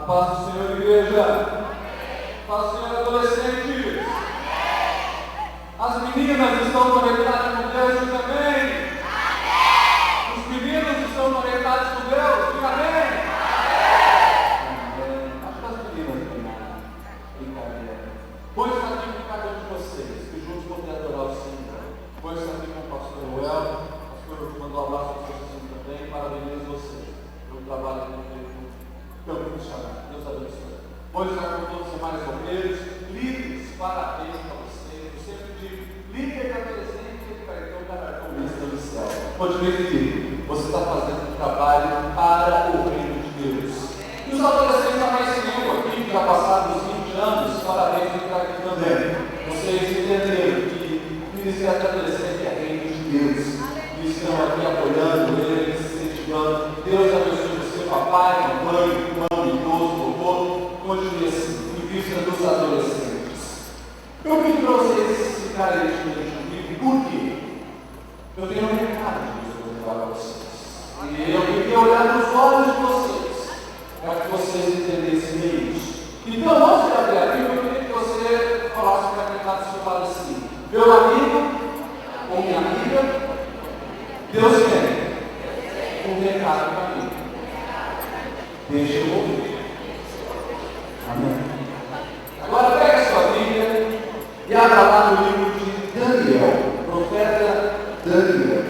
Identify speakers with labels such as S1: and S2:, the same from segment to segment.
S1: paz do Senhor, igreja. Paz do Senhor, adolescentes. As meninas estão conectadas com Deus, diga amém. Os meninos estão conectados com Deus, diga amém. Acho que as meninas também. Brincadeira. Pois está aqui com cada um de vocês, que juntos vão adorar o Senhor. Pois está aqui com o pastor Well. O pastor mandou um abraço para vocês também. Parabéns a vocês pelo trabalho que tem feito no campo missionário. Deus abençoe. Pois está com todos os demais obreiros, líderes, parabéns para vocês. Eu sempre digo, líder de adolescente é cartão galardonista do céu. Continue, filho. Você está fazendo um trabalho para o reino de Deus. E os adolescentes a mais tempo aqui, que já passaram os 20 anos, parabéns por estar aqui também. Vocês entenderam que o Ministério de Adolescente é reino de Deus. E estão aqui apoiando eles, incentivando. Deus abençoe você, papai, mamãe, irmão, idoso, vovô. Continue assim, em vista dos adolescentes. Eu pedi para vocês ficarem comigo, por quê? Eu tenho um recado de Deus para vocês. E eu queria olhar nos olhos de vocês, para que vocês entendessem isso. Então, antes de abrir a Bíblia, eu queria que você falasse para quem está do seu lado assim: meu amigo ou minha amiga, Deus tem um recado para mim. Deixa eu ouvir. Amém. Agora pega a sua Bíblia e abra lá no livro de Daniel, profeta Daniel.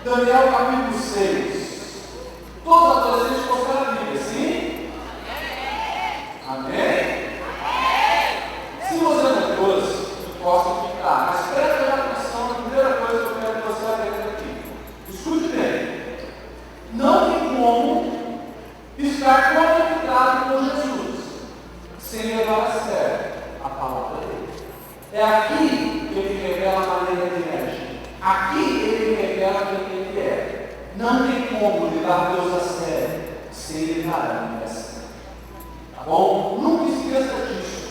S1: Daniel capítulo 6. Todos os adolescentes conhecem a Bíblia, sim? Amém? Se você não trouxe, posso ficar. Mas preste atenção na primeira coisa que eu quero que você aprenda aqui. Escute bem. Não tem como estar conectado com Jesus sem levar a sério a palavra dele. É aqui que ele revela a maneira de agir. Aqui ele revela quem ele é. Não tem como levar Deus a sério sem levar a mim a sério. Tá bom? Nunca esqueça disso.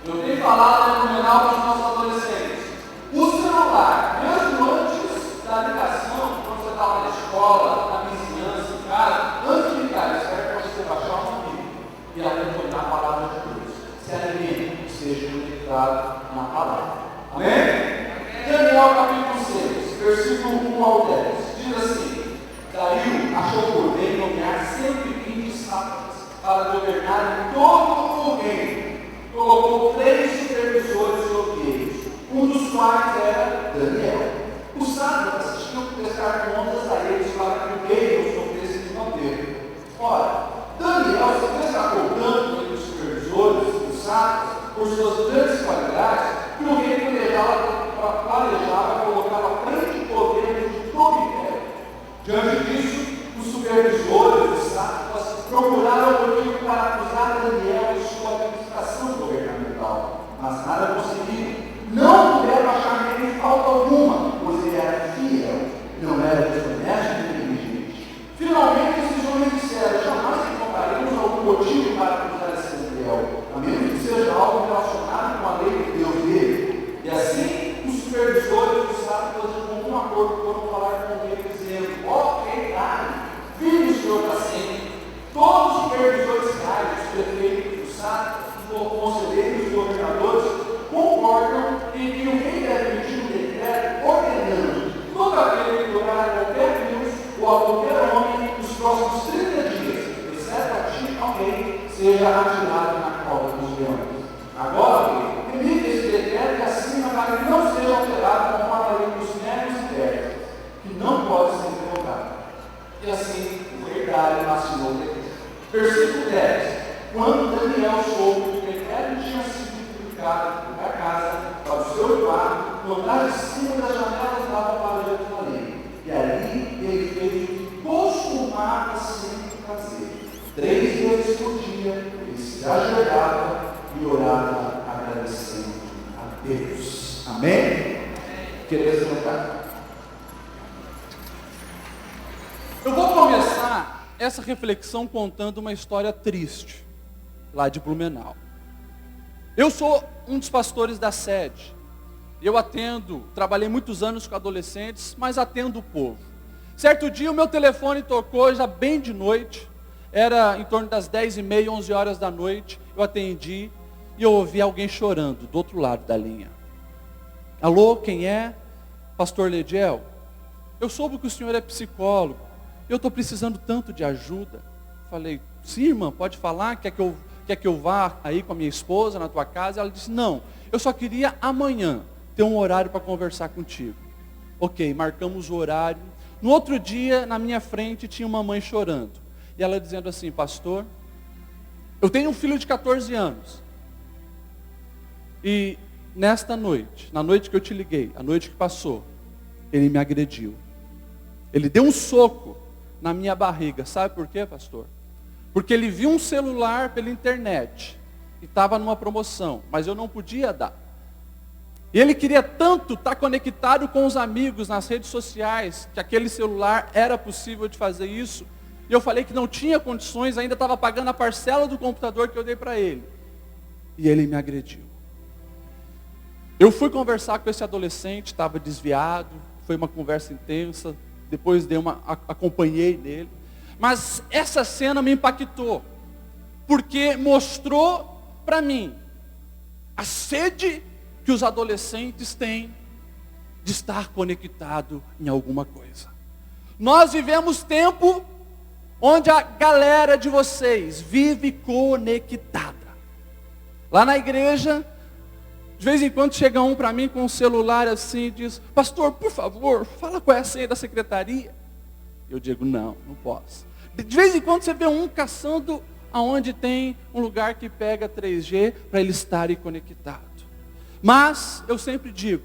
S1: Eu tenho falado no fenomenal para os nossos adolescentes. O celular, mesmo antes da ligação, quando você estava na escola, na vizinhança, em casa, antes de ligar, eu espero que você baixar um vídeo e acompanhar a palavra de Deus. Se alimente, seja conectado na palavra. Amém? Daniel capítulo 6, versículo 1 ao 10. Diz assim: Dario achou por bem nomear 120 sátrapas para governar todo o reino. Colocou 3 supervisores sobre eles, um dos quais era Daniel. Os sátrapas tinham que prestar contas a eles para que o rei não sofresse desmantelo. Ora, Daniel se destacou tanto entre os supervisores e os sátrapas por suas grandes qualidades que o rei planejava colocar à frente o poder de todo o império. Diante disso, os supervisores e sátrapas procuraram motivo para acusar Daniel e sua administração governamental, mas nada conseguiram. Não puderam achar nele falta alguma, pois ele era fiel, não era desonesto nem negligente. Finalmente, esses homens disseram: jamais encontraremos algum motivo para acusar esse Daniel, a menos que seja algo relacionado com a lei de Deus dele. E assim, os supervisores e os sátrapas de comum acordo foram falar com ele, dizendo: ok, vive o Senhor para sempre. Todos os supervisores reais, os prefeitos, os sátrapas, os conselheiros, os governadores, concordam em que o rei deve emitir um decreto ordenando que todo aquele que orar a qualquer Deus ou a qualquer homem nos próximos 30 dias, exceto a ti, ao rei, seja atirado na cova dos leões. Agora, emite esse decreto e assina para que não seja alterado conforme a lei dos méritos e terras, que não pode ser revogado. E assim, o rei Dário assinou o decreto. Versículo 10. Quando Daniel soube que o decreto tinha sido publicado da casa para o seu quarto, no andar de cima das janelas dava para Jerusalém. E ali ele fez o que costumava sempre fazer. 3 vezes por dia ele se ajoelhava e orava agradecendo a Deus. Amém? Queria sentar. Eu vou começar essa reflexão contando uma história triste.
S2: lá de Blumenau. Eu sou um dos pastores da sede. Eu trabalhei muitos anos com adolescentes, mas atendo o povo. Certo dia o meu telefone tocou, já bem de noite, era em torno das 10h30, 11 horas da noite, eu atendi e eu ouvi alguém chorando do outro lado da linha. Alô, quem é? Pastor Lediel? Eu soube que o senhor é psicólogo, eu estou precisando tanto de ajuda. Falei, sim, irmã, pode falar, quer que eu vá aí com a minha esposa na tua casa? Ela disse, não, eu só queria amanhã ter um horário para conversar contigo. Ok, marcamos o horário. No outro dia, na minha frente, tinha uma mãe chorando. E ela dizendo assim, pastor, eu tenho um filho de 14 anos. E nesta noite, na noite que eu te liguei, a noite que passou, ele me agrediu. Ele deu um soco na minha barriga. Sabe por quê, pastor? Porque ele viu um celular pela internet e estava numa promoção, mas eu não podia dar. E ele queria tanto estar conectado com os amigos nas redes sociais, que aquele celular era possível de fazer isso. E eu falei que não tinha condições, ainda estava pagando a parcela do computador que eu dei para ele. E ele me agrediu. Eu fui conversar com esse adolescente, estava desviado, foi uma conversa intensa, depois acompanhei nele. Mas essa cena me impactou, porque mostrou para mim a sede que os adolescentes têm de estar conectado em alguma coisa. Nós vivemos tempo onde a galera de vocês vive conectada. Lá na igreja, de vez em quando chega um para mim com um celular assim e diz, pastor, por favor, fala qual é a senha da secretaria. Eu digo, não posso. De vez em quando você vê um caçando aonde tem um lugar que pega 3G para eles estarem conectados. Mas eu sempre digo,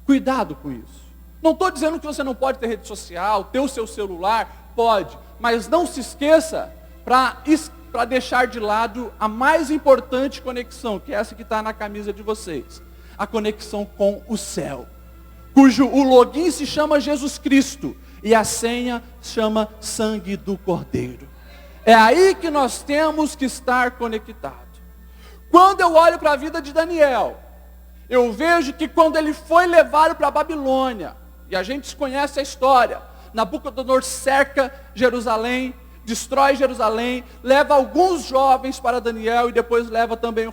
S2: cuidado com isso. Não estou dizendo que você não pode ter rede social, ter o seu celular, pode. Mas não se esqueça para deixar de lado a mais importante conexão, que é essa que está na camisa de vocês. A conexão com o céu. O login se chama Jesus Cristo. E a senha chama sangue do Cordeiro. É aí que nós temos que estar conectados. Quando eu olho para a vida de Daniel, eu vejo que quando ele foi levado para a Babilônia, e a gente conhece a história, Nabucodonosor cerca Jerusalém, destrói Jerusalém, leva alguns jovens para Daniel e depois leva também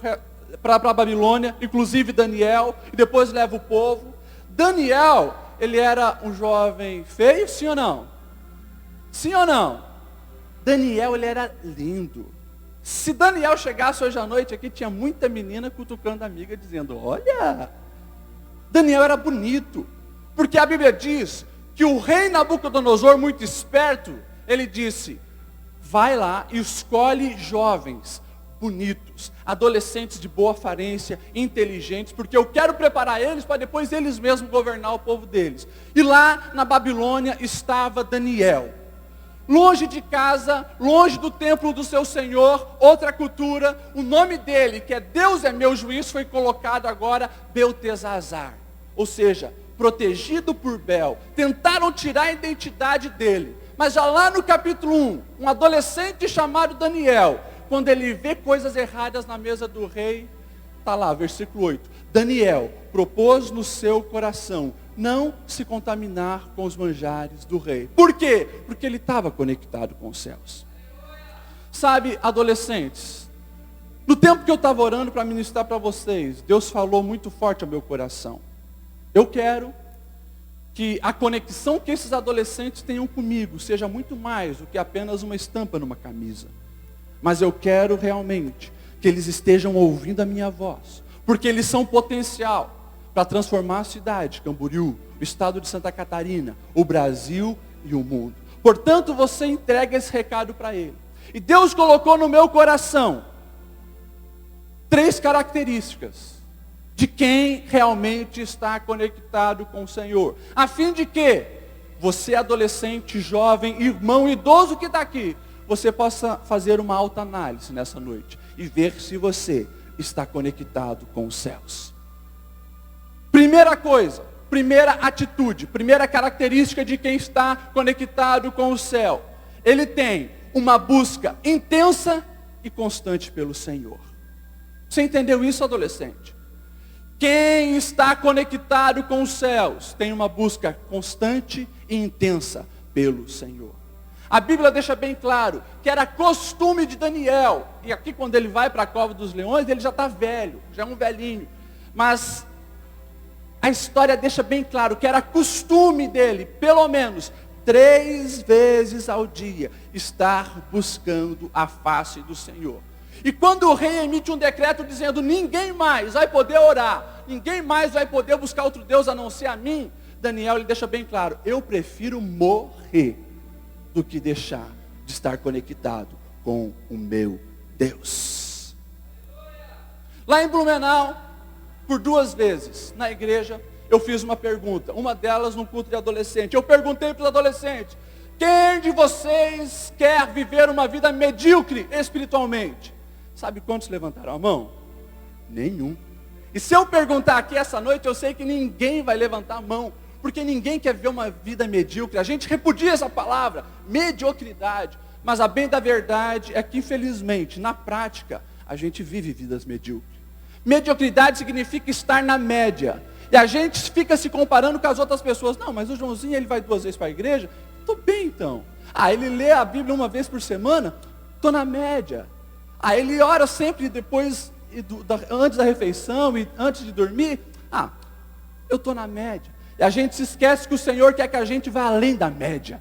S2: para a Babilônia, inclusive Daniel, e depois leva o povo. Daniel, ele era um jovem feio, sim ou não? Sim ou não? Daniel, ele era lindo. Se Daniel chegasse hoje à noite aqui, tinha muita menina cutucando a amiga, dizendo, olha, Daniel era bonito. Porque a Bíblia diz que o rei Nabucodonosor, muito esperto, ele disse, vai lá e escolhe jovens, bonitos, adolescentes de boa aparência, inteligentes, porque eu quero preparar eles para depois eles mesmos governar o povo deles. E lá na Babilônia estava Daniel. Longe de casa, longe do templo do seu Senhor, outra cultura, o nome dele, que é Deus é meu juiz, foi colocado agora Beltesazar. Ou seja, protegido por Bel. Tentaram tirar a identidade dele. Mas já lá no capítulo 1, um adolescente chamado Daniel, quando ele vê coisas erradas na mesa do rei, está lá, versículo 8. Daniel propôs no seu coração não se contaminar com os manjares do rei. Por quê? Porque ele estava conectado com os céus. Sabe, adolescentes, no tempo que eu estava orando para ministrar para vocês, Deus falou muito forte ao meu coração. Eu quero que a conexão que esses adolescentes tenham comigo seja muito mais do que apenas uma estampa numa camisa. Mas eu quero realmente que eles estejam ouvindo a minha voz, porque eles são potencial para transformar a cidade, Camboriú, o estado de Santa Catarina, o Brasil e o mundo. Portanto, você entrega esse recado para ele. E Deus colocou no meu coração 3 características de quem realmente está conectado com o Senhor. A fim de que você, adolescente, jovem, irmão, idoso que está aqui, você possa fazer uma autoanálise nessa noite e ver se você está conectado com os céus. Primeira coisa, primeira atitude, primeira característica de quem está conectado com o céu. Ele tem uma busca intensa e constante pelo Senhor. Você entendeu isso, adolescente? Quem está conectado com os céus tem uma busca constante e intensa pelo Senhor. A Bíblia deixa bem claro que era costume de Daniel, e aqui quando ele vai para a cova dos leões, ele já está velho, já é um velhinho, mas a história deixa bem claro que era costume dele, pelo menos 3 vezes ao dia, estar buscando a face do Senhor. E quando o rei emite um decreto dizendo, ninguém mais vai poder orar, ninguém mais vai poder buscar outro Deus a não ser a mim, Daniel ele deixa bem claro, eu prefiro morrer do que deixar de estar conectado com o meu Deus. Lá em Blumenau, por 2 vezes, na igreja, eu fiz uma pergunta, uma delas no culto de adolescente. Eu perguntei para os adolescentes, quem de vocês quer viver uma vida medíocre espiritualmente? Sabe quantos levantaram a mão? Nenhum. E se eu perguntar aqui essa noite, eu sei que ninguém vai levantar a mão, porque ninguém quer ver uma vida medíocre. A gente repudia essa palavra, mediocridade. Mas a bem da verdade é que, infelizmente, na prática, a gente vive vidas medíocres. Mediocridade significa estar na média. E a gente fica se comparando com as outras pessoas. Não, mas o Joãozinho, ele vai 2 vezes para a igreja? Estou bem então. Ele lê a Bíblia 1 vez por semana? Estou na média. Ele ora sempre depois, antes da refeição e antes de dormir? Eu estou na média. E a gente se esquece que o Senhor quer que a gente vá além da média.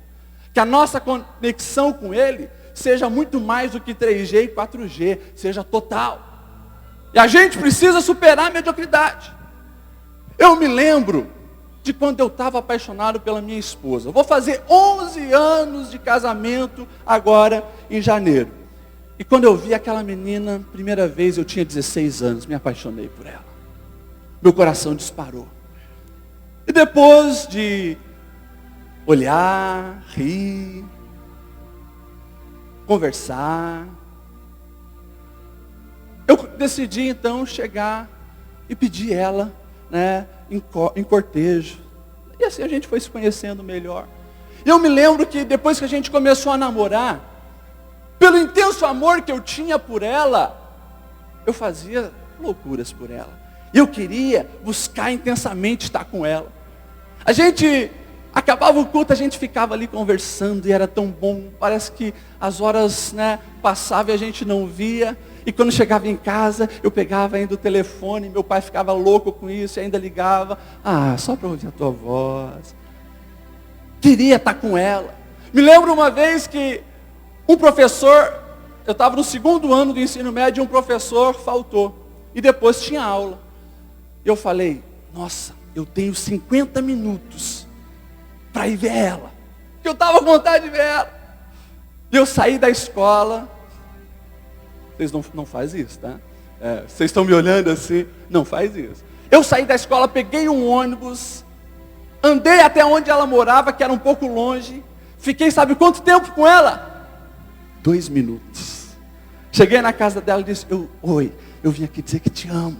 S2: Que a nossa conexão com Ele seja muito mais do que 3G e 4G, seja total. E a gente precisa superar a mediocridade. Eu me lembro de quando eu estava apaixonado pela minha esposa. Eu vou fazer 11 anos de casamento agora em janeiro. E quando eu vi aquela menina, primeira vez eu tinha 16 anos, me apaixonei por ela. Meu coração disparou. E depois de olhar, rir, conversar, eu decidi então chegar e pedir ela, em cortejo. E assim a gente foi se conhecendo melhor. E eu me lembro que depois que a gente começou a namorar, pelo intenso amor que eu tinha por ela, eu fazia loucuras por ela. E eu queria buscar intensamente estar com ela. A gente acabava o culto, a gente ficava ali conversando e era tão bom. Parece que as horas passavam e a gente não via. E quando chegava em casa, eu pegava ainda o telefone, meu pai ficava louco com isso e ainda ligava. Só para ouvir a tua voz. Queria estar com ela. Me lembro uma vez que um professor, eu estava no 2º ano do ensino médio, um professor faltou. E depois tinha aula. Eu falei, nossa, eu tenho 50 minutos para ir ver ela. Porque eu estava com vontade de ver ela. E eu saí da escola. Vocês não fazem isso, tá? Vocês estão me olhando assim, não faz isso. Eu saí da escola, peguei um ônibus, andei até onde ela morava, que era um pouco longe. Fiquei, sabe quanto tempo com ela? 2 minutos. Cheguei na casa dela e disse, oi, eu vim aqui dizer que te amo.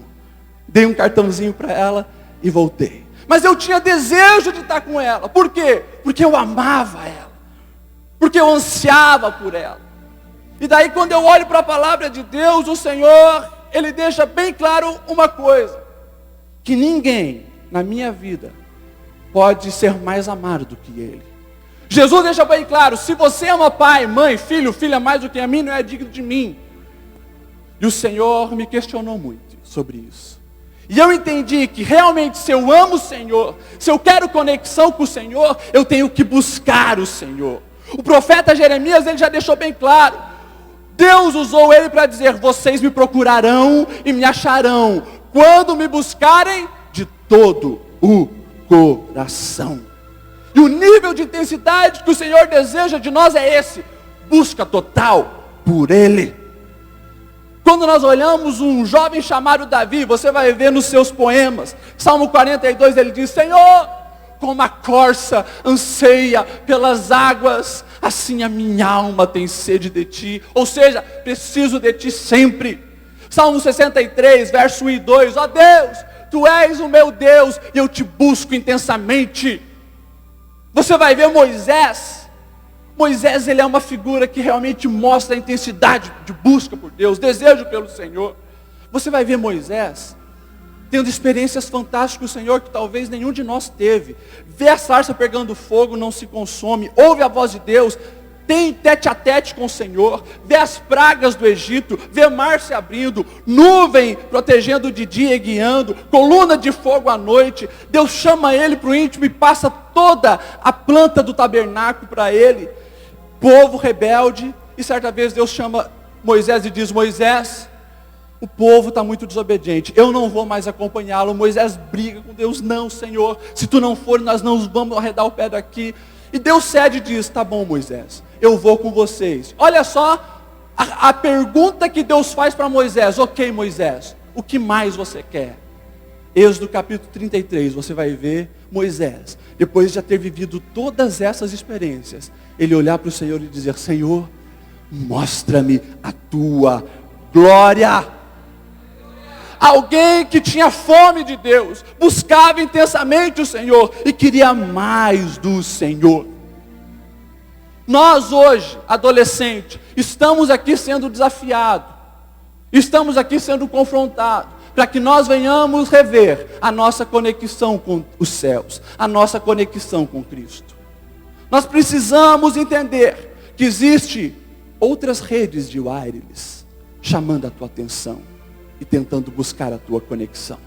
S2: Dei um cartãozinho para ela e voltei. Mas eu tinha desejo de estar com ela. Por quê? Porque eu amava ela. Porque eu ansiava por ela. E daí quando eu olho para a palavra de Deus, o Senhor, Ele deixa bem claro uma coisa. Que ninguém na minha vida pode ser mais amado do que Ele. Jesus deixa bem claro, se você ama pai, mãe, filho, filha mais do que a mim, não é digno de mim. E o Senhor me questionou muito sobre isso. E eu entendi que realmente se eu amo o Senhor, se eu quero conexão com o Senhor, eu tenho que buscar o Senhor. O profeta Jeremias, ele já deixou bem claro. Deus usou ele para dizer, vocês me procurarão e me acharão, quando me buscarem de todo o coração. E o nível de intensidade que o Senhor deseja de nós é esse, busca total por Ele. Quando nós olhamos um jovem chamado Davi, você vai ver nos seus poemas, Salmo 42, ele diz, Senhor, como a corça anseia pelas águas, assim a minha alma tem sede de Ti. Ou seja, preciso de Ti sempre. Salmo 63, verso 1 e 2, ó Deus, Tu és o meu Deus, e eu Te busco intensamente. Você vai ver Moisés Moisés, ele é uma figura que realmente mostra a intensidade de busca por Deus, desejo pelo Senhor. Você vai ver Moisés tendo experiências fantásticas com o Senhor que talvez nenhum de nós teve. Vê a sarça pegando fogo, não se consome, ouve a voz de Deus, tem tete a tete com o Senhor, vê as pragas do Egito, vê o mar se abrindo, nuvem protegendo de dia e guiando, coluna de fogo à noite. Deus chama ele para o íntimo e passa toda a planta do tabernáculo para ele. Povo rebelde, e certa vez Deus chama Moisés e diz: Moisés, o povo está muito desobediente, eu não vou mais acompanhá-lo. Moisés briga com Deus: não, Senhor, se tu não for, nós não vamos arredar o pé daqui. E Deus cede e diz: tá bom, Moisés, eu vou com vocês. Olha só a pergunta que Deus faz para Moisés: ok, Moisés, o que mais você quer? Êxodo capítulo 33, você vai ver Moisés, depois de já ter vivido todas essas experiências, ele olhar para o Senhor e dizer: Senhor, mostra-me a tua glória. Alguém que tinha fome de Deus, buscava intensamente o Senhor e queria mais do Senhor. Nós hoje, adolescentes, estamos aqui sendo desafiados, estamos aqui sendo confrontados, para que nós venhamos rever a nossa conexão com os céus, a nossa conexão com Cristo. Nós precisamos entender que existe outras redes de wireless chamando a tua atenção e tentando buscar a tua conexão.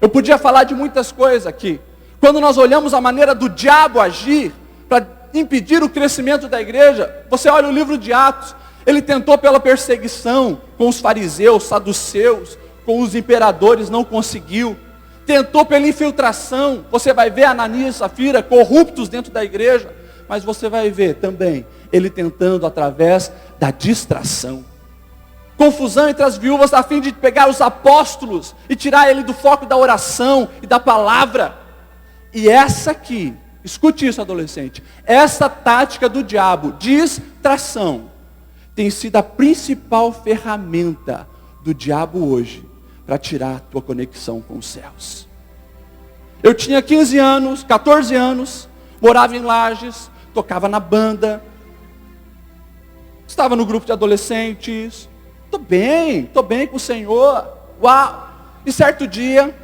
S2: Eu podia falar de muitas coisas aqui. Quando nós olhamos a maneira do diabo agir para impedir o crescimento da igreja, você olha o livro de Atos, ele tentou pela perseguição com os fariseus, saduceus, com os imperadores, não conseguiu. Tentou pela infiltração, você vai ver Ananias e Safira corruptos dentro da igreja, mas você vai ver também ele tentando através da distração. Confusão entre as viúvas a fim de pegar os apóstolos e tirar ele do foco da oração e da palavra. E essa aqui, escute isso, adolescente, essa tática do diabo, distração, tem sido a principal ferramenta do diabo hoje para tirar a tua conexão com os céus. Eu tinha 15 anos, 14 anos, morava em Lages, tocava na banda, estava no grupo de adolescentes. Estou bem com o Senhor. Uau! E certo dia,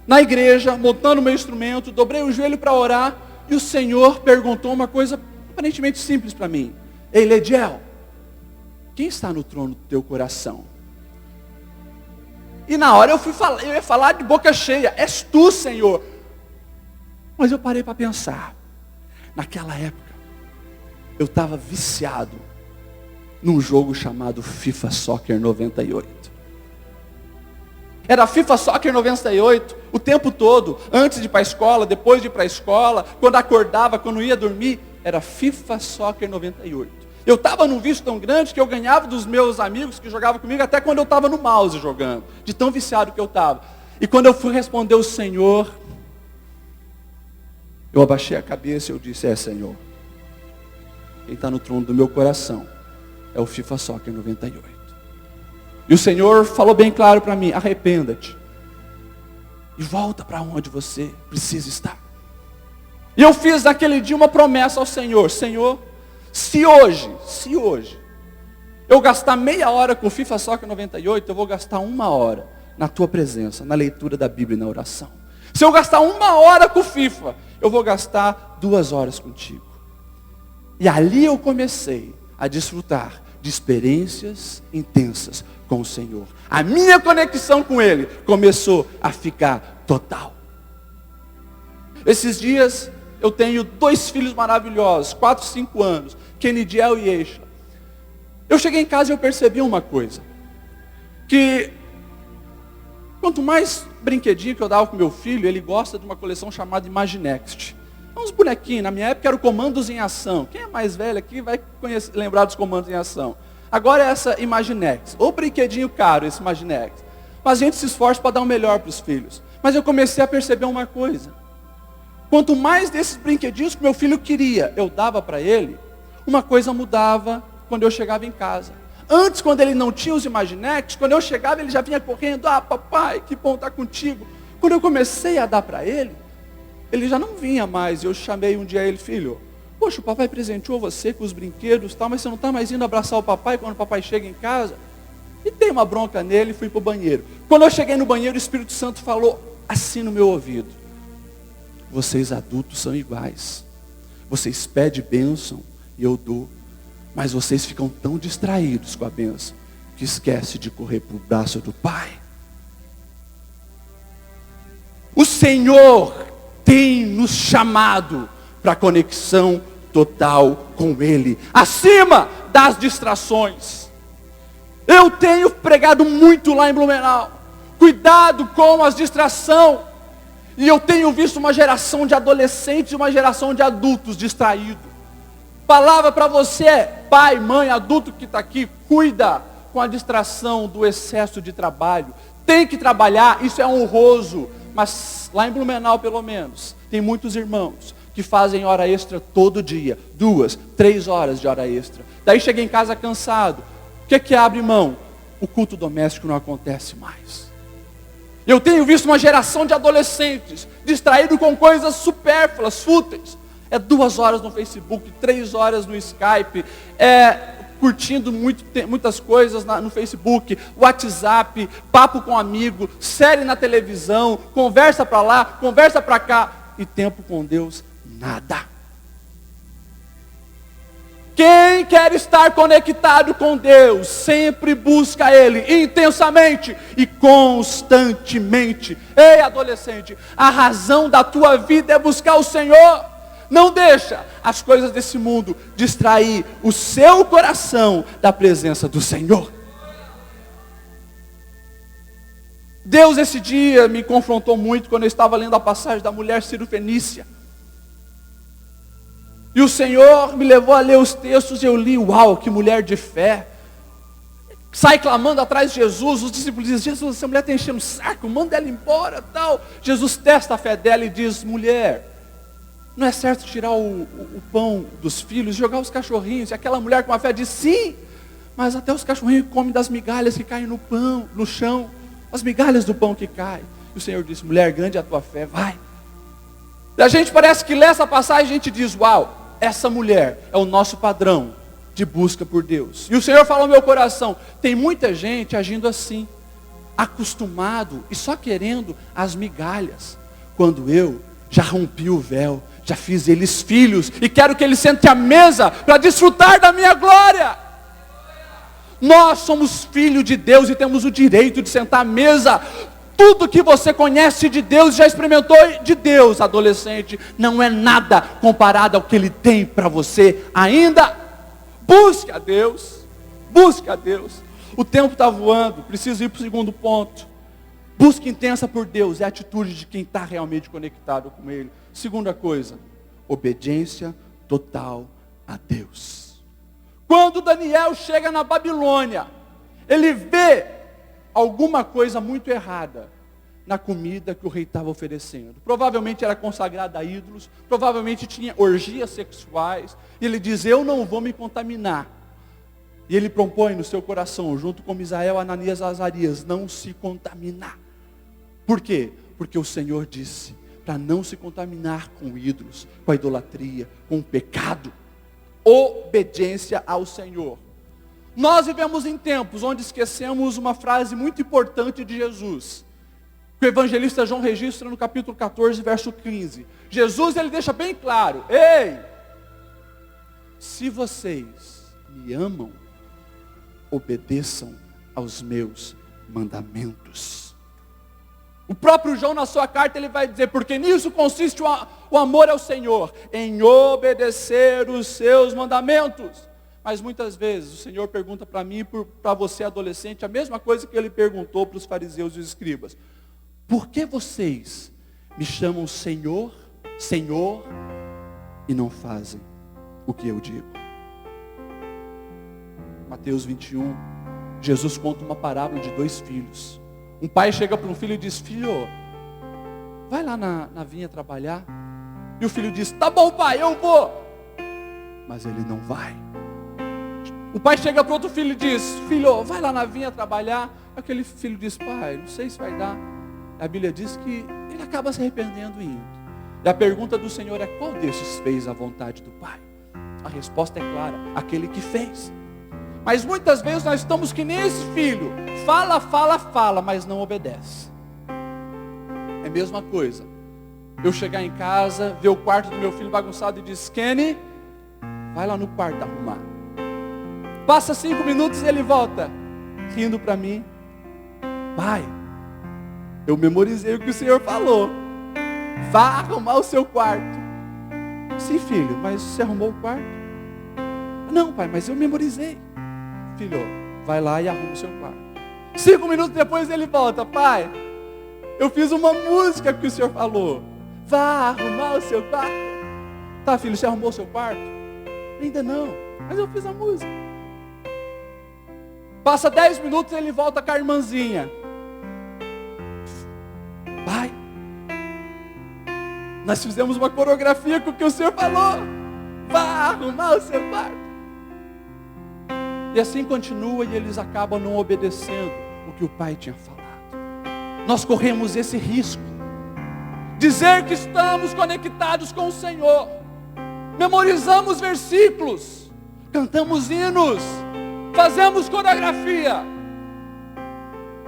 S2: na igreja, montando meu instrumento, dobrei o joelho para orar, e o Senhor perguntou uma coisa aparentemente simples para mim: Ei, Lediel, quem está no trono do teu coração? E na hora eu ia falar de boca cheia: és tu, Senhor. Mas eu parei para pensar. Naquela época, eu estava viciado num jogo chamado FIFA Soccer 98. Era FIFA Soccer 98 o tempo todo, antes de ir para a escola, depois de ir para a escola, quando acordava, quando ia dormir, era FIFA Soccer 98. Eu estava num vício tão grande que eu ganhava dos meus amigos que jogavam comigo até quando eu estava no mouse jogando, de tão viciado que eu estava. E quando eu fui responder o Senhor, eu abaixei a cabeça e eu disse: Senhor, quem está no trono do meu coração é o FIFA Soccer 98. E o Senhor falou bem claro para mim: arrependa-te e volta para onde você precisa estar. E eu fiz naquele dia uma promessa ao Senhor: Senhor, se hoje eu gastar meia hora com o FIFA Soccer 98, eu vou gastar 1 hora na tua presença, na leitura da Bíblia e na oração. Se eu gastar 1 hora com o FIFA, eu vou gastar 2 horas contigo. E ali eu comecei a desfrutar de experiências intensas com o Senhor. A minha conexão com Ele começou a ficar total. Esses dias eu tenho 2 filhos maravilhosos, 4, 5 anos, Kenidiel e Eixa. Eu cheguei em casa e eu percebi uma coisa, que quanto mais brinquedinho que eu dava com meu filho, ele gosta de uma coleção chamada Imaginext. Uns bonequinhos, na minha época eram comandos em ação. Quem é mais velho aqui vai lembrar dos comandos em ação. Agora é essa Imaginext. Ou brinquedinho caro esse Imaginext. Mas a gente se esforça para dar o melhor para os filhos. Mas eu comecei a perceber uma coisa. Quanto mais desses brinquedinhos que meu filho queria, eu dava para ele, uma coisa mudava quando eu chegava em casa. Antes, quando ele não tinha os Imaginext, quando eu chegava, ele já vinha correndo: papai, que bom estar contigo. Quando eu comecei a dar para ele, ele já não vinha mais. Eu chamei um dia ele, filho, poxa, o papai presenteou você com os brinquedos e tal, mas você não está mais indo abraçar o papai quando o papai chega em casa? E dei uma bronca nele e fui para o banheiro. Quando eu cheguei no banheiro, o Espírito Santo falou assim no meu ouvido: vocês adultos são iguais. Vocês pedem bênção e eu dou, mas vocês ficam tão distraídos com a bênção que esquece de correr para o braço do Pai. O Senhor tem nos chamado para conexão total com Ele, acima das distrações. Eu tenho pregado muito lá em Blumenau, cuidado com as distrações. E eu tenho visto uma geração de adolescentes e uma geração de adultos distraídos. Palavra para você, pai, mãe, adulto que está aqui, cuida com a distração do excesso de trabalho. Tem que trabalhar, isso é honroso. Mas lá em Blumenau, pelo menos, tem muitos irmãos que fazem hora extra todo dia. 2, 3 horas de hora extra. Daí chega em casa cansado. O que abre mão? O culto doméstico não acontece mais. Eu tenho visto uma geração de adolescentes distraídos com coisas supérfluas, fúteis. 2 horas no Facebook, 3 horas no Skype, curtindo muitas coisas no Facebook, WhatsApp, papo com amigo, série na televisão, conversa para lá, conversa para cá, e tempo com Deus, nada. Quem quer estar conectado com Deus, sempre busca Ele, intensamente e constantemente. Ei, adolescente, a razão da tua vida é buscar o Senhor. Não deixa as coisas desse mundo distrair o seu coração da presença do Senhor. Deus esse dia me confrontou muito quando eu estava lendo a passagem da mulher Cirofenícia. E o Senhor me levou a ler os textos e eu li, uau, que mulher de fé. Sai clamando atrás de Jesus, os discípulos dizem: Jesus, essa mulher está enchendo o saco, manda ela embora, tal. Jesus testa a fé dela e diz: mulher, não é certo tirar o pão dos filhos e jogar os cachorrinhos? E aquela mulher com a fé diz: sim, mas até os cachorrinhos comem das migalhas que caem no pão, no chão, as migalhas do pão que cai. E o Senhor disse: mulher, grande é a tua fé, vai. E a gente parece que lê essa passagem e a gente diz: uau, essa mulher é o nosso padrão de busca por Deus. E o Senhor falou no meu coração: tem muita gente agindo assim, acostumado e só querendo as migalhas, quando eu já rompi o véu, já fiz eles filhos, e quero que eles sentem à mesa para desfrutar da minha glória. Nós somos filhos de Deus e temos o direito de sentar à mesa. Tudo que você conhece de Deus, já experimentou de Deus, adolescente, não é nada comparado ao que Ele tem para você ainda. Busque a Deus, busque a Deus. O tempo está voando, preciso ir para o segundo ponto. Busca intensa por Deus, é a atitude de quem está realmente conectado com Ele. Segunda coisa, obediência total a Deus. Quando Daniel chega na Babilônia, ele vê alguma coisa muito errada na comida que o rei estava oferecendo. Provavelmente era consagrada a ídolos, provavelmente tinha orgias sexuais, e ele diz: eu não vou me contaminar. E ele propõe no seu coração, junto com Misael, Ananias e Azarias, não se contaminar. Por quê? Porque o Senhor disse para não se contaminar com ídolos, com a idolatria, com o pecado. Obediência ao Senhor. Nós vivemos em tempos onde esquecemos uma frase muito importante de Jesus, que o evangelista João registra no capítulo 14, verso 15. Jesus, ele deixa bem claro: ei, se vocês me amam, obedeçam aos meus mandamentos. O próprio João, na sua carta, ele vai dizer: porque nisso consiste o amor ao Senhor, em obedecer os seus mandamentos. Mas muitas vezes o Senhor pergunta para mim e para você, adolescente, a mesma coisa que Ele perguntou para os fariseus e os escribas: por que vocês me chamam Senhor, Senhor, e não fazem o que eu digo? Mateus 21, Jesus conta uma parábola de 2 filhos. Um pai chega para um filho e diz: filho, vai lá na vinha trabalhar. E o filho diz: tá bom, pai, eu vou. Mas ele não vai. O pai chega para outro filho e diz: filho, vai lá na vinha trabalhar. Aquele filho diz: pai, não sei se vai dar. A Bíblia diz que ele acaba se arrependendo e indo. E a pergunta do Senhor é: qual desses fez a vontade do Pai? A resposta é clara: aquele que fez. Mas muitas vezes nós estamos que nem esse filho. Fala, fala, fala, mas não obedece. É a mesma coisa eu chegar em casa, ver o quarto do meu filho bagunçado e dizer: Kenny, vai lá no quarto arrumar. Passa 5 minutos e ele volta, rindo para mim: pai, eu memorizei o que o Senhor falou. Vá arrumar o seu quarto. Sim, filho, mas você arrumou o quarto? Não, pai, mas eu memorizei. Filho, vai lá e arruma o seu quarto. 5 minutos depois ele volta: pai, eu fiz uma música que o Senhor falou. Vá arrumar o seu quarto. Tá, filho, você arrumou o seu quarto? Ainda não, mas eu fiz a música. Passa 10 minutos e ele volta com a irmãzinha: pai, nós fizemos uma coreografia com o que o Senhor falou. Vá arrumar o seu quarto. E assim continua, e eles acabam não obedecendo o que o pai tinha falado. Nós corremos esse risco. Dizer que estamos conectados com o Senhor. Memorizamos versículos. Cantamos hinos. Fazemos coreografia.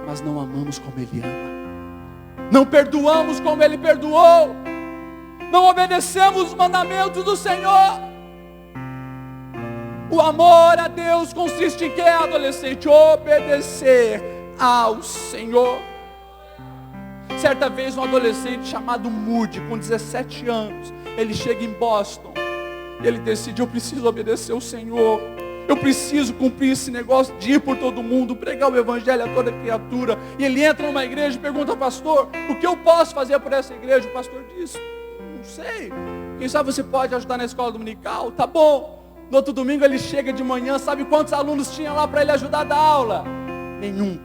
S2: Mas não amamos como Ele ama. Não perdoamos como Ele perdoou. Não obedecemos os mandamentos do Senhor. O amor a Deus consiste em que, adolescente? Obedecer ao Senhor. Certa vez um adolescente chamado Moody, com 17 anos, ele chega em Boston. E ele decide: eu preciso obedecer ao Senhor. Eu preciso cumprir esse negócio de ir por todo mundo, pregar o evangelho a toda criatura. E ele entra numa igreja e pergunta: pastor, o que eu posso fazer por essa igreja? O pastor diz: não sei. Quem sabe você pode ajudar na escola dominical? Tá bom. No outro domingo ele chega de manhã, sabe quantos alunos tinha lá para ele ajudar a dar aula? Nenhum.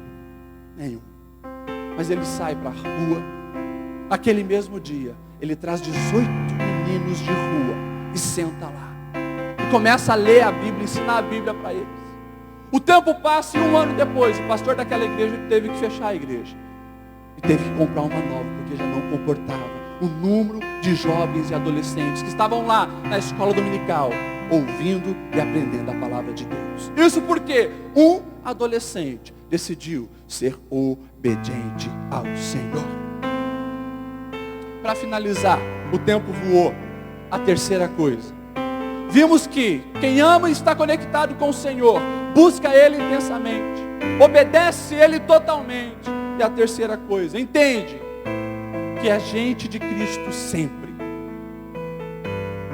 S2: Mas ele sai para a rua. Aquele mesmo dia, ele traz 18 meninos de rua e senta lá. E começa a ler a Bíblia, ensinar a Bíblia para eles. O tempo passa e 1 ano depois, o pastor daquela igreja teve que fechar a igreja. E teve que comprar uma nova, porque já não comportava o número de jovens e adolescentes que estavam lá na escola dominical, ouvindo e aprendendo a palavra de Deus. Isso porque um adolescente decidiu ser obediente ao Senhor. Para finalizar, o tempo voou. A terceira coisa: vimos que quem ama e está conectado com o Senhor, busca Ele intensamente, obedece Ele totalmente. E a terceira coisa: entende que é gente de Cristo sempre.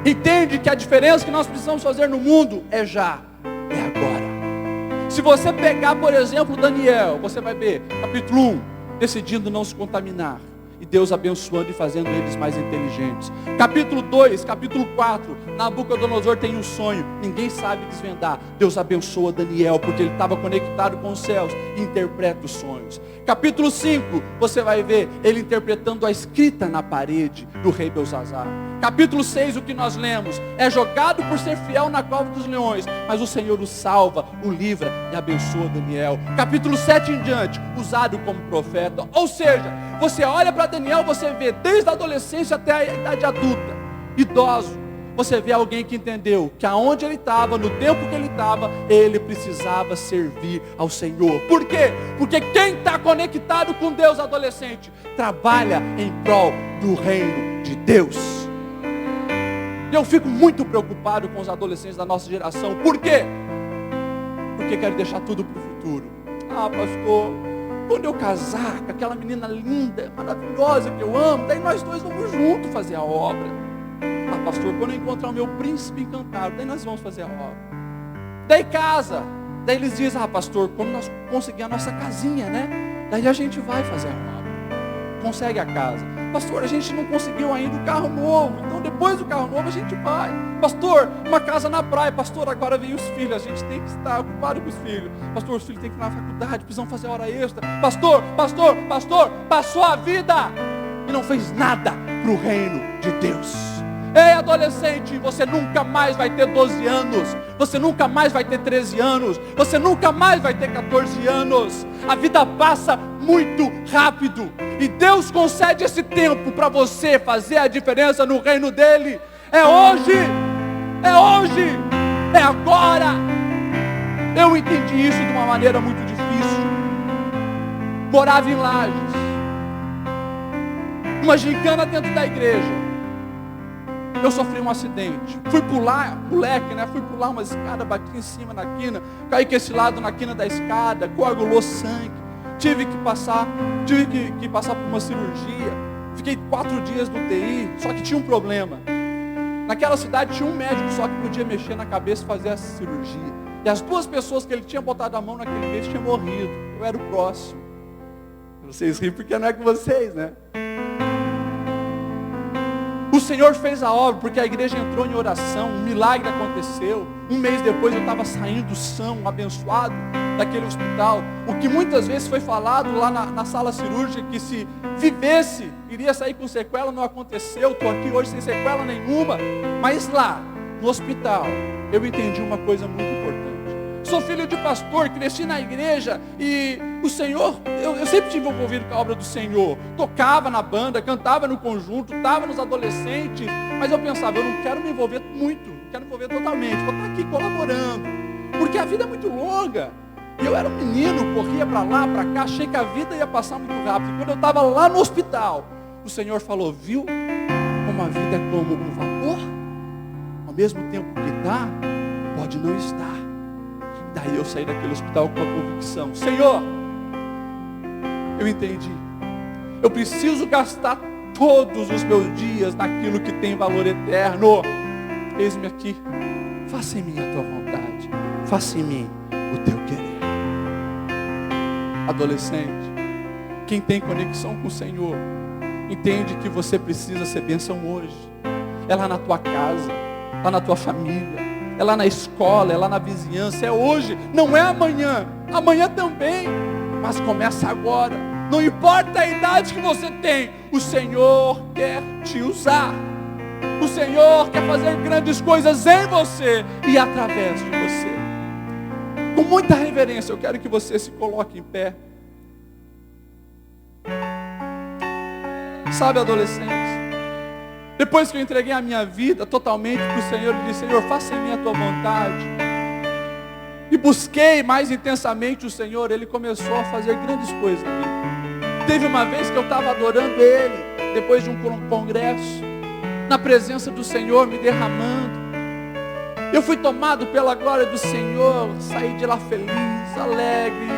S2: Entende que a diferença que nós precisamos fazer no mundo é já, é agora. Se você pegar, por exemplo, Daniel, você vai ver, capítulo 1, decidindo não se contaminar. E Deus abençoando e fazendo eles mais inteligentes. Capítulo 2, capítulo 4, Nabucodonosor tem um sonho, ninguém sabe desvendar. Deus abençoa Daniel, porque ele estava conectado com os céus e interpreta os sonhos. Capítulo 5, você vai ver ele interpretando a escrita na parede do rei Belzazar. Capítulo 6, o que nós lemos: é jogado por ser fiel na cova dos leões, mas o Senhor o salva, o livra e abençoa Daniel. Capítulo 7 em diante, usado como profeta. Ou seja, você olha para Daniel, você vê desde a adolescência até a idade adulta, idoso. Você vê alguém que entendeu que aonde ele estava, no tempo que ele estava, ele precisava servir ao Senhor. Por quê? Porque quem está conectado com Deus, adolescente, trabalha em prol do reino de Deus. E eu fico muito preocupado com os adolescentes da nossa geração. Por quê? Porque quero deixar tudo para o futuro. Ah, pastor, quando eu casar com aquela menina linda, maravilhosa que eu amo, daí nós dois vamos juntos fazer a obra. Ah, pastor, quando eu encontrar o meu príncipe encantado, daí nós vamos fazer a obra. Daí casa. Daí eles dizem: ah, pastor, quando nós conseguir a nossa casinha, né? Daí a gente vai fazer a obra. Consegue a casa. Pastor, a gente não conseguiu ainda o carro novo. Então depois do carro novo a gente vai. Pastor, uma casa na praia. Pastor, agora vem os filhos. A gente tem que estar ocupado com os filhos. Pastor, os filhos têm que ir na faculdade, precisam fazer hora extra. Pastor, passou a vida e não fez nada para o reino de Deus. Ei, adolescente, você nunca mais vai ter 12 anos. Você nunca mais vai ter 13 anos. Você nunca mais vai ter 14 anos. A vida passa muito rápido. E Deus concede esse tempo para você fazer a diferença no reino dele. É hoje, é agora. Eu entendi isso de uma maneira muito difícil. Morava em Lages, uma gincana dentro da igreja. Eu sofri um acidente, fui pular, moleque, né? Fui pular uma escada, bati em cima na quina, caí com esse lado na quina da escada, coagulou sangue, tive que passar por uma cirurgia, fiquei 4 dias no UTI, só que tinha um problema. Naquela cidade tinha um médico só que podia mexer na cabeça e fazer essa cirurgia. E as 2 pessoas que ele tinha botado a mão naquele mês tinham morrido. Eu era o próximo. Vocês riem porque não é com vocês, né? O Senhor fez a obra porque a igreja entrou em oração, um milagre aconteceu. 1 mês depois eu estava saindo são, abençoado daquele hospital. O que muitas vezes foi falado lá na sala cirúrgica, que se vivesse, iria sair com sequela, não aconteceu. Estou aqui hoje sem sequela nenhuma. Mas lá, no hospital, eu entendi uma coisa muito importante. Sou filho de pastor, cresci na igreja e o Senhor, eu sempre tive envolvido com a obra do Senhor. Tocava na banda, cantava no conjunto, estava nos adolescentes, mas eu pensava, eu não quero me envolver muito, não quero me envolver totalmente, vou estar aqui colaborando, porque a vida é muito longa. Eu era um menino, corria para lá, para cá, achei que a vida ia passar muito rápido. E quando eu estava lá no hospital, o Senhor falou, viu como a vida é como um vapor? Ao mesmo tempo que dá, pode não estar. Daí eu saí daquele hospital com a convicção, Senhor, eu entendi, eu preciso gastar todos os meus dias naquilo que tem valor eterno. Eis-me aqui, faça em mim a tua vontade, faça em mim o teu querer. Adolescente, quem tem conexão com o Senhor, entende que você precisa ser bênção hoje. É lá na tua casa, lá na tua família, é lá na escola, é lá na vizinhança, é hoje, não é amanhã. Amanhã também, mas começa agora. Não importa a idade que você tem, o Senhor quer te usar. O Senhor quer fazer grandes coisas em você e através de você. Com muita reverência, eu quero que você se coloque em pé. Sabe, adolescentes, depois que eu entreguei a minha vida totalmente para o Senhor, eu disse, Senhor, faça em mim a tua vontade. E busquei mais intensamente o Senhor, Ele começou a fazer grandes coisas na minha vida. Teve uma vez que eu estava adorando Ele, depois de um congresso, na presença do Senhor, me derramando. Eu fui tomado pela glória do Senhor, saí de lá feliz, alegre.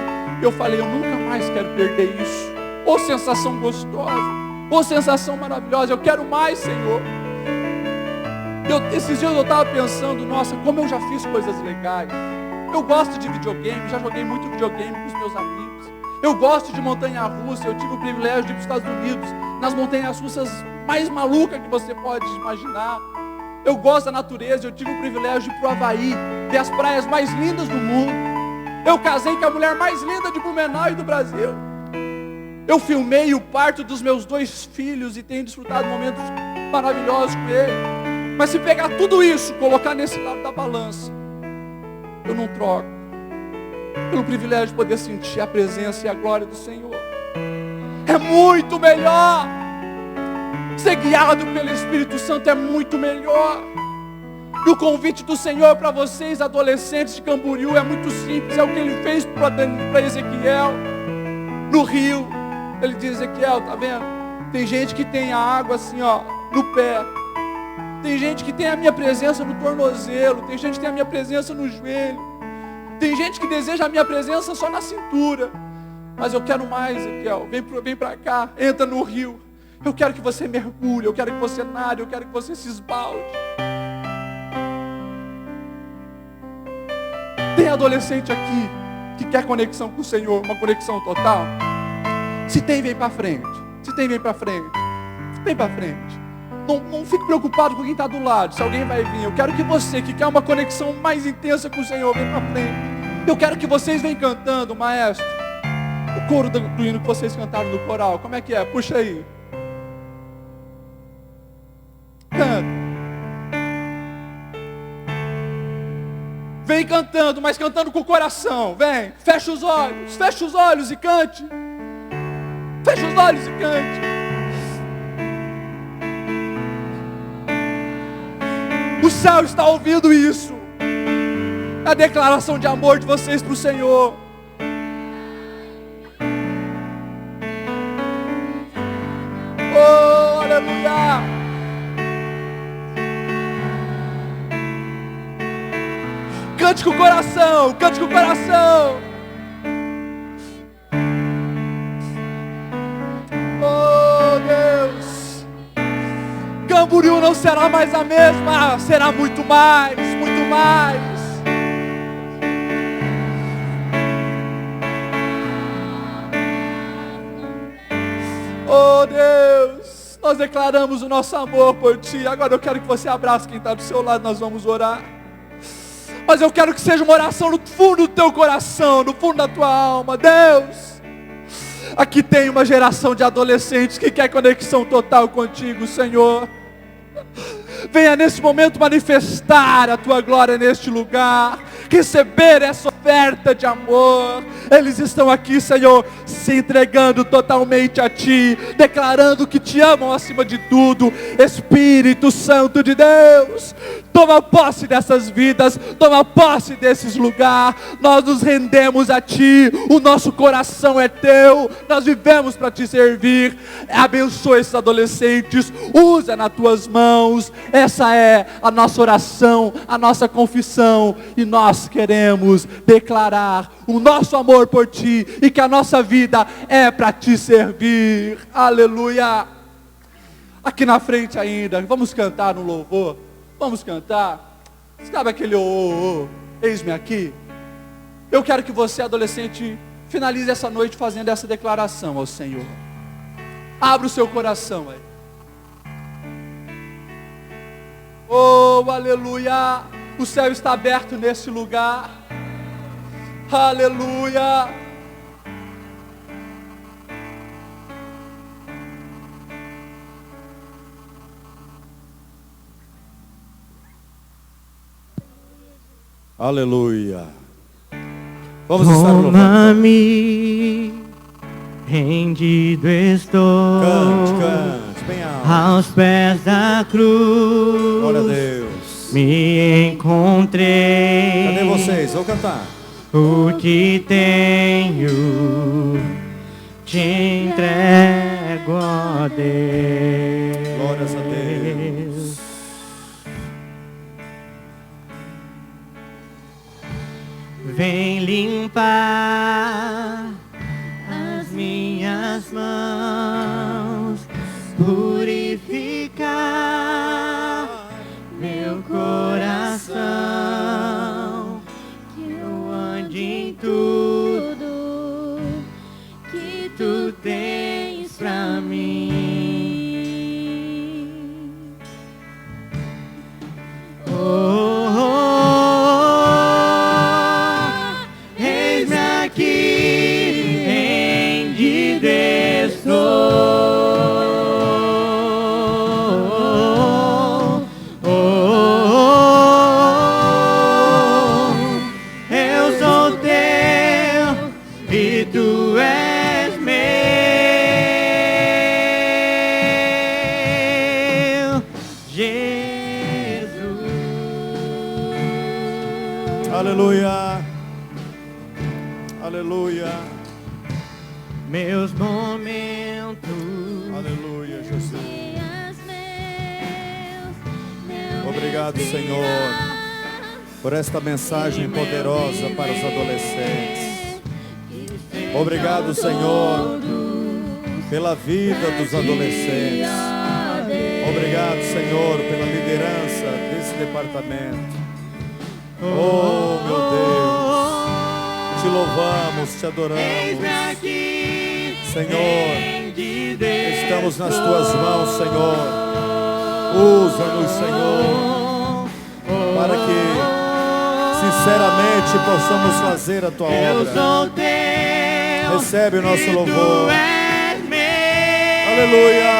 S2: Eu falei, eu nunca mais quero perder isso. Ô sensação gostosa. Ô sensação maravilhosa, eu quero mais, Senhor. Esses dias eu estava pensando, nossa, como eu já fiz coisas legais. Eu gosto de videogame, já joguei muito videogame com os meus amigos. Eu gosto de montanha-russa, eu tive o privilégio de ir para os Estados Unidos, nas montanhas-russas mais malucas que você pode imaginar. Eu gosto da natureza, eu tive o privilégio de ir para o Havaí, ver as praias mais lindas do mundo. Eu casei com a mulher mais linda de Blumenau e do Brasil. Eu filmei o parto dos meus 2 filhos e tenho desfrutado momentos maravilhosos com ele. Mas se pegar tudo isso, colocar nesse lado da balança, eu não troco pelo privilégio de poder sentir a presença e a glória do Senhor. É muito melhor. Ser guiado pelo Espírito Santo é muito melhor. E o convite do Senhor para vocês, adolescentes de Camboriú, é muito simples. É o que Ele fez para Ezequiel no rio. Ele diz, Ezequiel, tá vendo? Tem gente que tem a água assim, ó, no pé. Tem gente que tem a minha presença no tornozelo. Tem gente que tem a minha presença no joelho. Tem gente que deseja a minha presença só na cintura. Mas eu quero mais, Ezequiel. Vem para cá, entra no rio. Eu quero que você mergulhe, eu quero que você nade, eu quero que você se esbalde. Tem adolescente aqui que quer conexão com o Senhor, uma conexão total? Se tem, vem para frente. Se tem, vem para frente. Vem para frente. Não fique preocupado com quem está do lado, se alguém vai vir. Eu quero que você, que quer uma conexão mais intensa com o Senhor, vem para frente. Eu quero que vocês venham cantando, maestro. O coro do hino que vocês cantaram no coral, como é que é? Puxa aí. Canta. Vem cantando, mas cantando com o coração. Vem, fecha os olhos e cante. Feche os olhos e cante. O céu está ouvindo isso. É a declaração de amor de vocês para o Senhor. Oh, aleluia. Cante com o coração, cante com o coração. Oh, Deus. Camboriú não será mais a mesma, será muito mais, muito mais. Oh, Deus, nós declaramos o nosso amor por Ti. Agora eu quero que você abrace quem está do seu lado, nós vamos orar. Mas eu quero que seja uma oração no fundo do teu coração, no fundo da tua alma. Deus, aqui tem uma geração de adolescentes que quer conexão total contigo, Senhor. Venha nesse momento manifestar a tua glória neste lugar, receber essa oferta de amor. Eles estão aqui, Senhor, se entregando totalmente a Ti, declarando que Te amam acima de tudo. Espírito Santo de Deus, toma posse dessas vidas, toma posse desses lugares. Nós nos rendemos a Ti, o nosso coração é Teu, nós vivemos para Te servir. Abençoa esses adolescentes, usa nas Tuas mãos. Essa é a nossa oração, a nossa confissão, e nós queremos declarar o nosso amor por Ti, e que a nossa vida é para Te servir. Aleluia. Aqui na frente ainda, vamos cantar no louvor. Vamos cantar. Sabe aquele eis-me aqui? Eu quero que você, adolescente, finalize essa noite fazendo essa declaração ao Senhor. Abra o seu coração aí. Oh, aleluia. O céu está aberto nesse lugar. Aleluia.
S3: Aleluia. Vamos estar louvando.
S4: Toma-me, rendido estou.
S3: Cante bem alto.
S4: Aos pés da cruz.
S3: Glória a Deus.
S4: Me encontrei.
S3: Cadê vocês? Vou cantar.
S4: O que tenho te entrego a Deus.
S3: Glórias a Deus.
S4: Vem limpar as minhas mãos, purificar meu coração, que eu ande em tudo que Tu tens pra mim. Eis-me aqui, rendido estou. Eu sou Teu e Tu és meu, Jesus.
S3: Aleluia. Aleluia.
S4: Meus momentos.
S3: Aleluia, Jesus. Obrigado, Senhor, por esta mensagem poderosa para os adolescentes. Obrigado, Senhor, pela vida dos adolescentes. Obrigado, Senhor, pela liderança desse departamento. Oh, meu Deus, te louvamos, te adoramos. Senhor, estamos nas Tuas mãos, Senhor. Usa-nos, Senhor, para que sinceramente possamos fazer a Tua obra. Recebe o nosso louvor. Aleluia.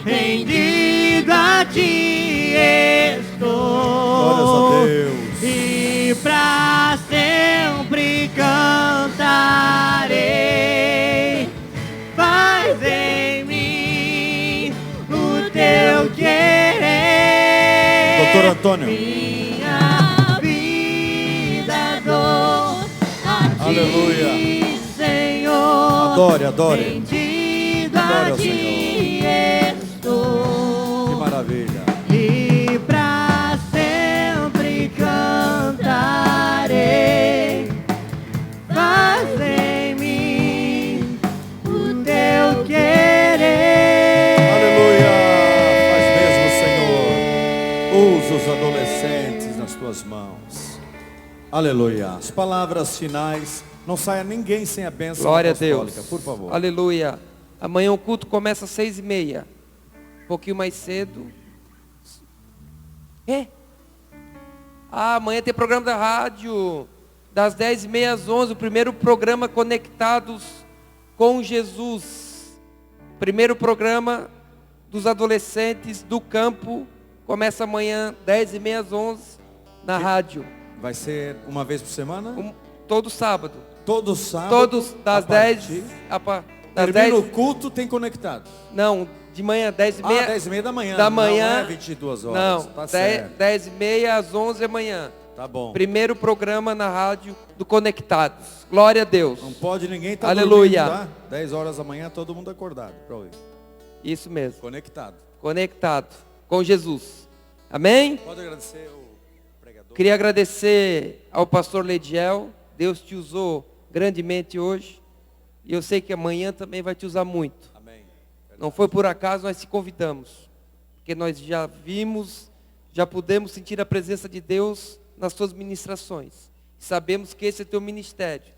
S4: rendido a ti estou.
S3: Glórias a Deus.
S4: E pra sempre cantarei. Faz em mim o teu querer.
S3: Doutor Antônio.
S4: Minha vida dou a ti,
S3: Aleluia.
S4: Senhor.
S3: Adore, adore.
S4: Rendido
S3: Adore
S4: a
S3: ao
S4: ti estou.
S3: Que maravilha.
S4: E pra sempre cantarei. Faz em mim o teu querer.
S3: Aleluia. Faz mesmo, Senhor. Usa os adolescentes nas tuas mãos. Aleluia. As palavras finais. Não saia ninguém sem a bênção
S5: Glória a
S3: apostólica,
S5: Deus.
S3: por favor.
S5: Aleluia. Amanhã o culto começa às 6h30. Um pouquinho mais cedo. Amanhã tem programa da rádio. Das 10h30 às 11h. O primeiro programa Conectados com Jesus. Primeiro programa dos adolescentes do campo. Começa amanhã, 10h30 às 11h. Na rádio.
S3: Vai ser uma vez por semana?
S5: Todo sábado.
S3: Todo sábado?
S5: Todos das
S3: a
S5: 10.
S3: partir-
S5: Das
S3: Termina
S5: 10.
S3: o culto, tem conectado.
S5: Não, de manhã, 10h30.
S3: 10h30 da manhã.
S5: Da manhã.
S3: Não é 22 horas.
S5: Não,
S3: Tá certo.
S5: 10h30 às 11h da manhã.
S3: Tá bom.
S5: Primeiro programa na rádio do Conectados. Glória a Deus.
S3: Não pode ninguém estar
S5: Aleluia.
S3: dormindo, tá? 10 horas da manhã, todo mundo acordado para ouvir.
S5: Isso mesmo.
S3: Conectado.
S5: Conectado com Jesus. Amém?
S3: Pode agradecer o pregador.
S5: Queria agradecer ao pastor Lediel. Deus te usou grandemente hoje. E eu sei que amanhã também vai te usar muito.
S3: Amém.
S5: Não foi por acaso, nós te convidamos. Porque nós já vimos, já pudemos sentir a presença de Deus nas suas ministrações. Sabemos que esse é teu ministério.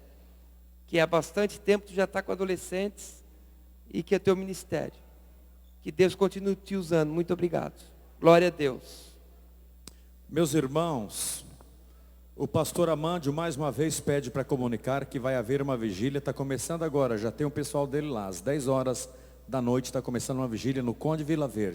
S5: Que há bastante tempo tu já está com adolescentes. E que é teu ministério. Que Deus continue te usando. Muito obrigado. Glória a Deus.
S3: Meus irmãos, o pastor Amândio mais uma vez pede para comunicar que vai haver uma vigília. Está começando agora, já tem o pessoal dele lá. Às 10 horas da noite está começando uma vigília no Conde Vila Verde.